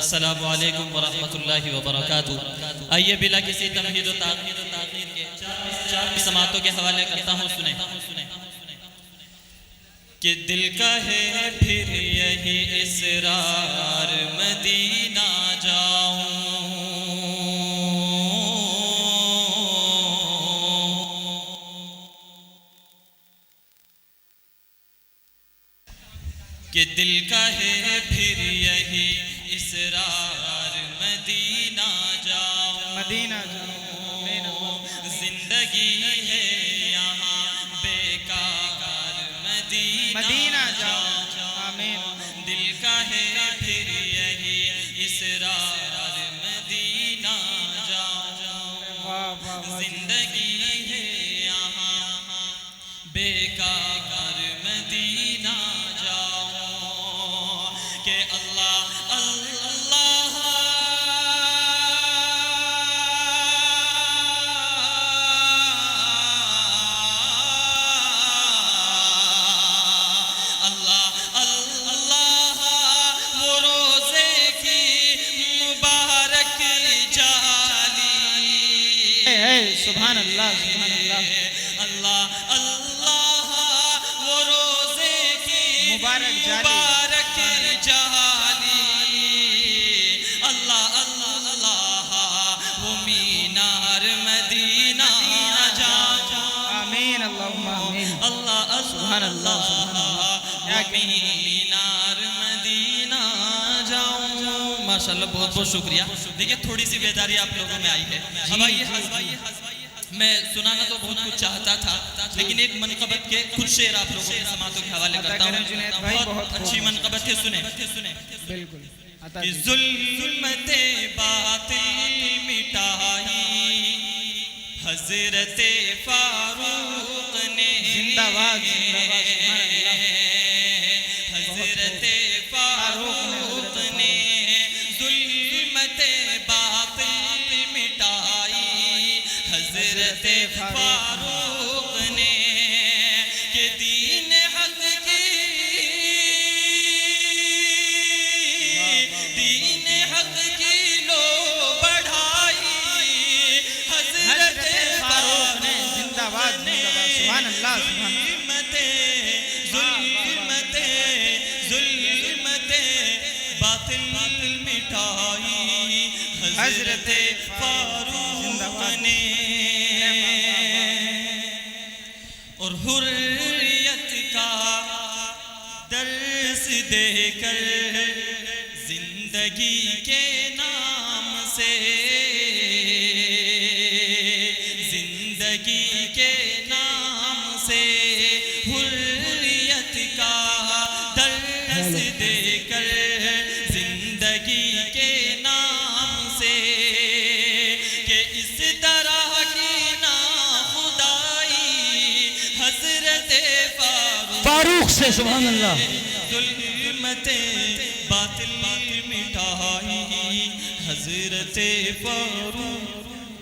السلام علیکم ورحمۃ اللہ وبرکاتہ۔ آئیے بلا کسی تمہید و تاخیر کے چار سماعتوں کے حوالے کرتا ہوں، سنیں کہ دل کا ہے پھر یہی اصرار مدینہ جاؤں، کہ دل کا ہے پھر یہی اصرار مدینہ جاؤں، مدینہ جاؤں، زندگی ہے یہاں بیکار مدینہ جاؤں، آمین۔ دل کا ہے پھر یہی اصرار مدینہ جاؤں، زندگی ہے یہاں بیکار مدینہ جاؤں، کہ اللہ اللہ اللہ اللہ وہ روزے کی مبارک جالی، سبحان اللہ سبحان اللہ، اللہ اللہ وہ روزے کی مبارک جالی، اللہ اللہ وہ مینار مدینہ جاؤں، آمین اللہم آمین، اللہ سبحان اللہ سبحان اللہ، مینار مدینہ جاؤں۔ ماشاءاللہ بہت بہت شکریہ۔ دیکھیں تھوڑی سی بیداری آپ لوگوں میں آئی ہے۔ اب آئیے میں سنانا تو بہت کچھ چاہتا تھا، لیکن ایک منقبت کے کچھ شعر آپ لوگوں کے سماعتوں کے حوالے کرتا ہوں، بہت اچھی منقبت ہے، سنیں بالکل۔ کہ ظلمت باطل مٹائی حضرت فاروق نے، زندہ باد زندہ باد، سبحان اللہ، حضرت فاروق نے ظلمت باطل مٹائی حضرت فاروق نے، کہ دین حق کی لو بڑھائی حضرت فاروق نے، زندہ باد سبحان اللہ سبحان ظلمت باطل مٹائی حضرت فاروق نے، اور حریت کا درس دے کر زندگی کے نام سے، زندگی کے نام سے حریت کا درس دے کر زندگی کے نام سے، کہ اس طرح کی نا خدائی حضرت فاروق سے، سبحان اللہ، ظلمت باطل مٹائی حضرت فاروق